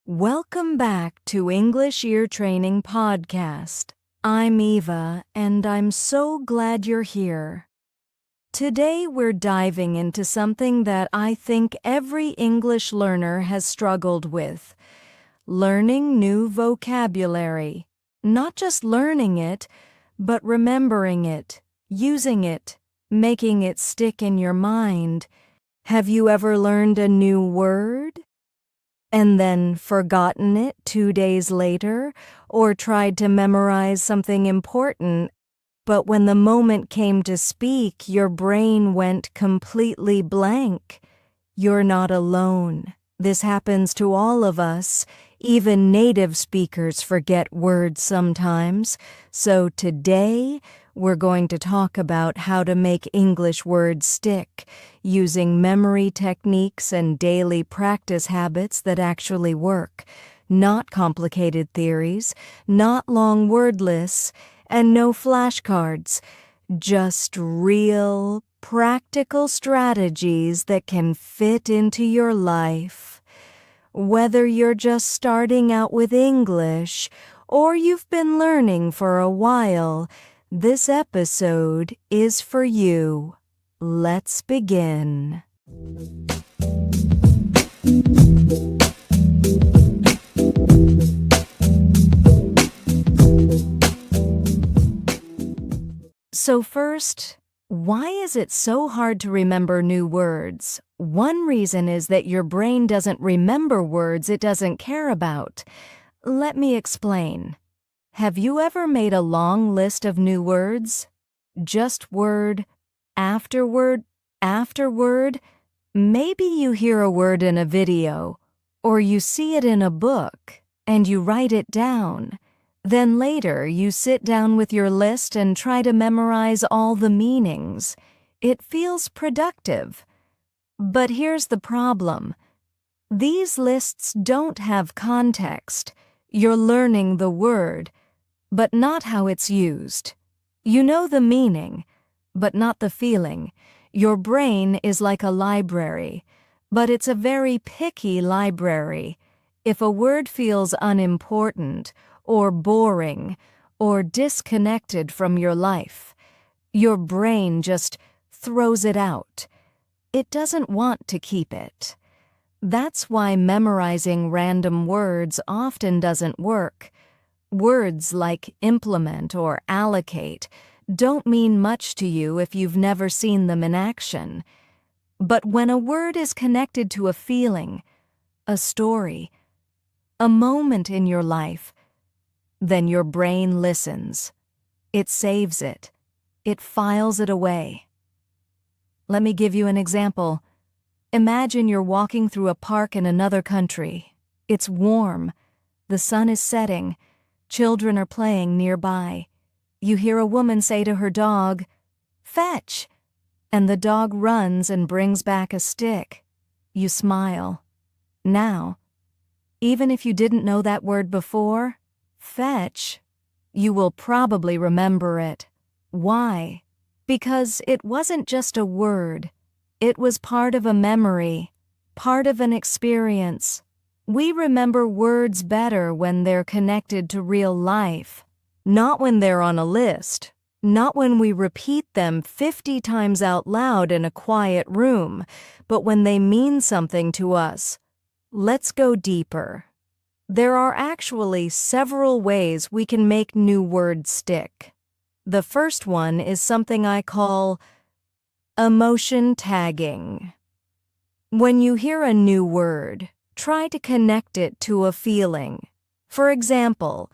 Welcome back to English Ear Training Podcast. I'm Eva, and I'm so glad you're here. Today we're diving into something that I think every English learner has struggled with: learning new vocabulary. Not just learning it, but remembering it, using it, making it stick in your mind. Have you ever learned a new word and then forgotten it 2 days later, or tried to memorize something important, but when the moment came to speak, your brain went completely blank? You're not alone. This happens to all of us. Even native speakers forget words sometimes. So today, we're going to talk about how to make English words stick, using memory techniques and daily practice habits that actually work. Not complicated theories, not long word lists, and no flashcards. Just real, practical strategies that can fit into your life. Whether you're just starting out with English or you've been learning for a while, this episode is for you. Let's begin. So first, why is it so hard to remember new words? One reason is that your brain doesn't remember words it doesn't care about. Let me explain. Have you ever made a long list of new words? Just word after word after word? Maybe you hear a word in a video, or you see it in a book, and you write it down. Then later, you sit down with your list and try to memorize all the meanings. It feels productive. But here's the problem. These lists don't have context. You're learning the word, but not how it's used. You know the meaning, but not the feeling. Your brain is like a library, but it's a very picky library. If a word feels unimportant, or boring, or disconnected from your life, your brain just throws it out. It doesn't want to keep it. That's why memorizing random words often doesn't work. Words like implement or allocate don't mean much to you if you've never seen them in action. But when a word is connected to a feeling, a story, a moment in your life, then your brain listens. It saves it. It files it away. Let me give you an example. Imagine you're walking through a park in another country. It's warm. The sun is setting. Children are playing nearby. You hear a woman say to her dog, "Fetch!" and the dog runs and brings back a stick. You smile. Now, even if you didn't know that word before, fetch, you will probably remember it. Why? Because it wasn't just a word. It was part of a memory, part of an experience. We remember words better when they're connected to real life, not when they're on a list, not when we repeat them 50 times out loud in a quiet room, but when they mean something to us. Let's go deeper. There are actually several ways we can make new words stick. The first one is something I call emotion tagging. When you hear a new word, try to connect it to a feeling. For example,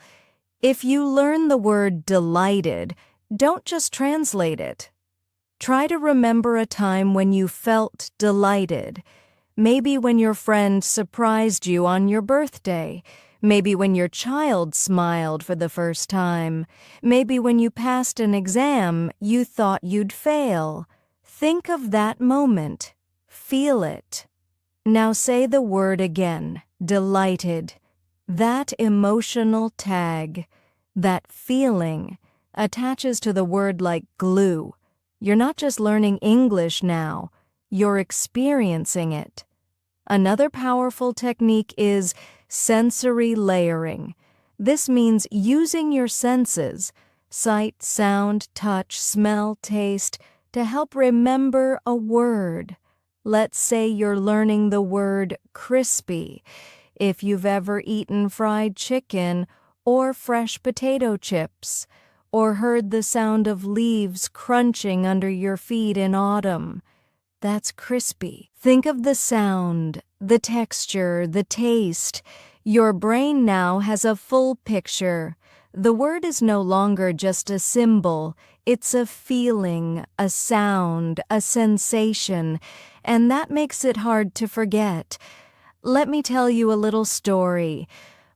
if you learn the word delighted, don't just translate it. Try to remember a time when you felt delighted. Maybe when your friend surprised you on your birthday. Maybe when your child smiled for the first time. Maybe when you passed an exam you thought you'd fail. Think of that moment. Feel it. Now say the word again, delighted. That emotional tag, that feeling, attaches to the word like glue. You're not just learning English now, you're experiencing it. Another powerful technique is sensory layering. This means using your senses, sight, sound, touch, smell, taste, to help remember a word. Let's say you're learning the word crispy. If you've ever eaten fried chicken or fresh potato chips, or heard the sound of leaves crunching under your feet in autumn, that's crispy. Think of the sound, the texture, the taste. Your brain now has a full picture. The word is no longer just a symbol. It's a feeling, a sound, a sensation, and that makes it hard to forget. Let me tell you a little story.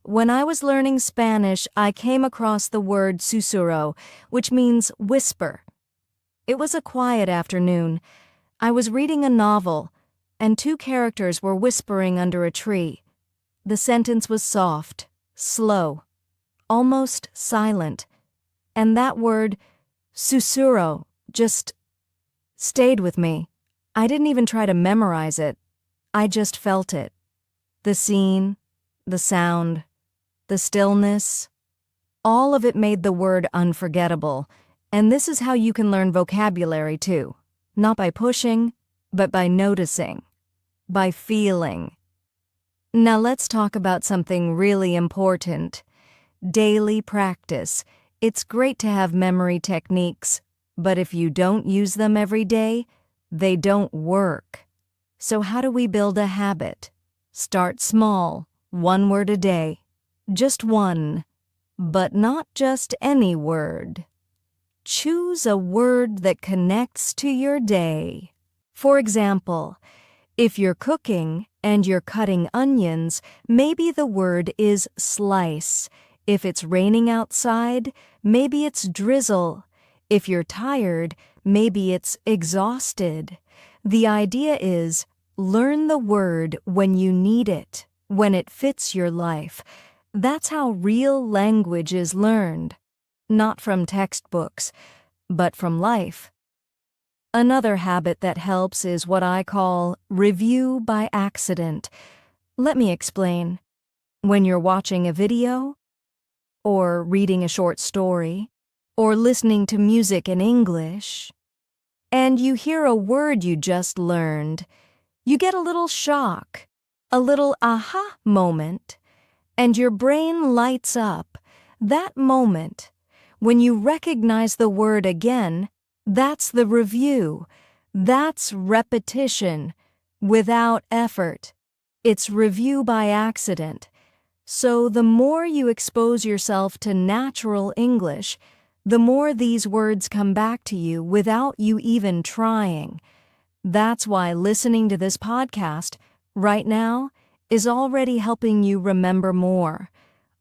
When I was learning Spanish, I came across the word susurro, which means whisper. It was a quiet afternoon. I was reading a novel, and two characters were whispering under a tree. The sentence was soft, slow, almost silent, and that word, susurro, just stayed with me. I didn't even try to memorize it. I just felt it. The scene, the sound, the stillness, all of it made the word unforgettable. And this is how you can learn vocabulary too. Not by pushing, but by noticing, by feeling. Now let's talk about something really important. Daily practice. It's great to have memory techniques, but if you don't use them every day, they don't work. So how do we build a habit? Start small, one word a day. Just one, but not just any word. Choose a word that connects to your day. For example, if you're cooking and you're cutting onions, maybe the word is slice. If it's raining outside, maybe it's drizzle. If you're tired, maybe it's exhausted. The idea is learn the word when you need it, when it fits your life. That's how real language is learned, not from textbooks, but from life. Another habit that helps is what I call review by accident. Let me explain. When you're watching a video, or reading a short story, or listening to music in English, and you hear a word you just learned, you get a little shock, a little aha moment, and your brain lights up. That moment, when you recognize the word again, that's the review. That's repetition, without effort. It's review by accident. So the more you expose yourself to natural English, the more these words come back to you without you even trying. That's why listening to this podcast right now is already helping you remember more.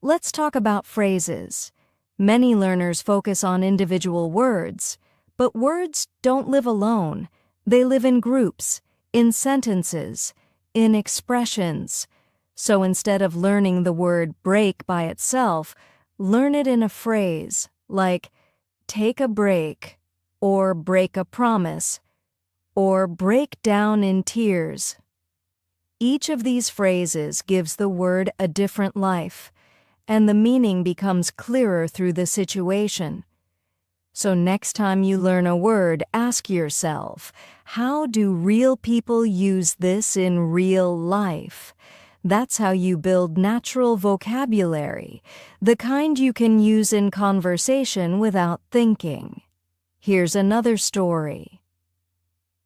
Let's talk about phrases. Many learners focus on individual words, but words don't live alone. They live in groups, in sentences, in expressions. So instead of learning the word break by itself, learn it in a phrase like take a break, or break a promise, or break down in tears. Each of these phrases gives the word a different life, and the meaning becomes clearer through the situation. So next time you learn a word, ask yourself, how do real people use this in real life? That's how you build natural vocabulary, the kind you can use in conversation without thinking. Here's another story.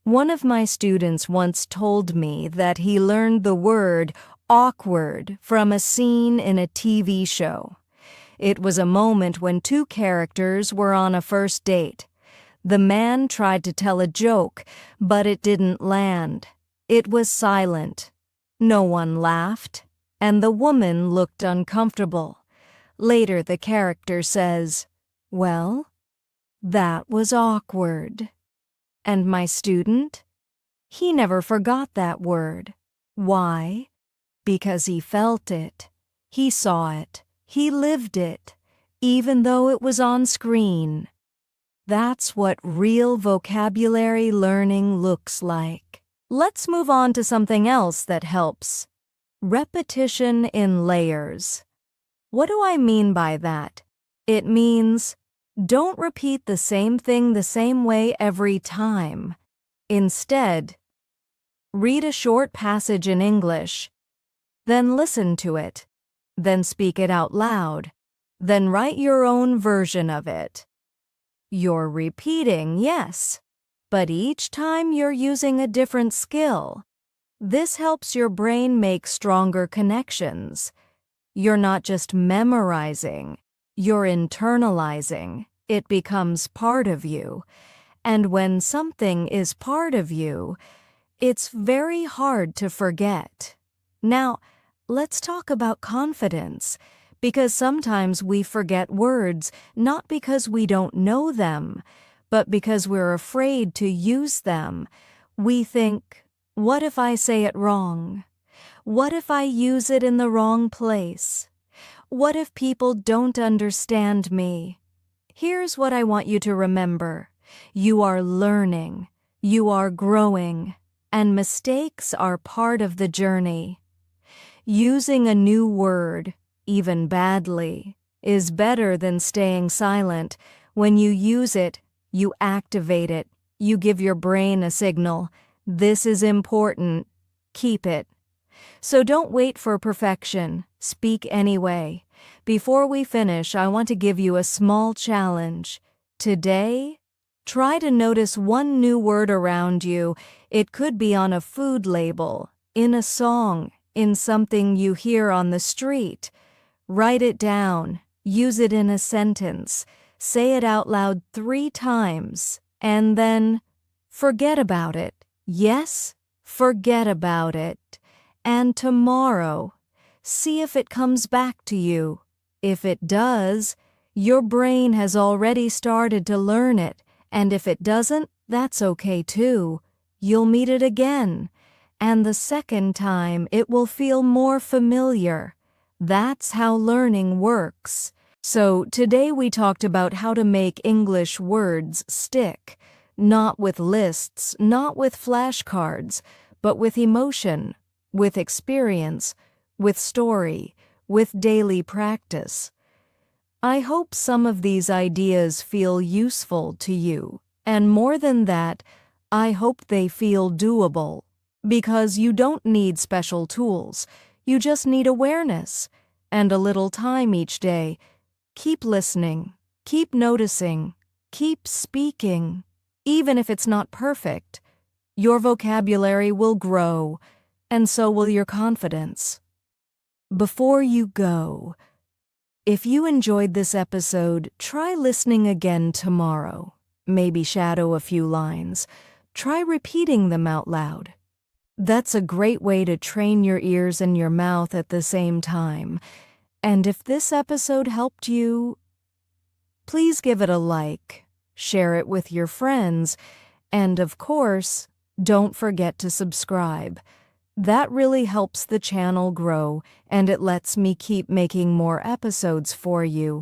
One of my students once told me that he learned the word awkward from a scene in a TV show. It was a moment when two characters were on a first date. The man tried to tell a joke, but it didn't land. It was silent. No one laughed, and the woman looked uncomfortable. Later, the character says, "Well, that was awkward." And my student? He never forgot that word. Why? Because he felt it. He saw it. He lived it, even though it was on screen. That's what real vocabulary learning looks like. Let's move on to something else that helps. Repetition in layers. What do I mean by that? It means don't repeat the same thing the same way every time. Instead, read a short passage in English, then listen to it, then speak it out loud, then write your own version of it. You're repeating, yes, but each time you're using a different skill. This helps your brain make stronger connections. You're not just memorizing, you're internalizing. It becomes part of you. And when something is part of you, it's very hard to forget. Now, let's talk about confidence, because sometimes we forget words not because we don't know them, but because we're afraid to use them. We think, what if I say it wrong? What if I use it in the wrong place? What if people don't understand me? Here's what I want you to remember. You are learning, you are growing, and mistakes are part of the journey. Using a new word, even badly, is better than staying silent. When you use it, you activate it. You give your brain a signal. This is important. Keep it. So don't wait for perfection. Speak anyway. Before we finish, I want to give you a small challenge. Today, try to notice one new word around you. It could be on a food label, in a song, in something you hear on the street. Write it down. Use it in a sentence. Say it out loud 3 times, and then forget about it. Yes, forget about it. And tomorrow, see if it comes back to you. If it does, your brain has already started to learn it, and if it doesn't, that's okay too. You'll meet it again, and the second time it will feel more familiar. That's how learning works. So today we talked about how to make English words stick, not with lists, not with flashcards, but with emotion, with experience, with story, with daily practice. I hope some of these ideas feel useful to you, and more than that, I hope they feel doable, because you don't need special tools, you just need awareness, and a little time each day. Keep listening, keep noticing, keep speaking. Even if it's not perfect, your vocabulary will grow, and so will your confidence. Before you go, if you enjoyed this episode, try listening again tomorrow. Maybe shadow a few lines. Try repeating them out loud. That's a great way to train your ears and your mouth at the same time. And if this episode helped you, please give it a like, share it with your friends, and of course, don't forget to subscribe. That really helps the channel grow, and it lets me keep making more episodes for you.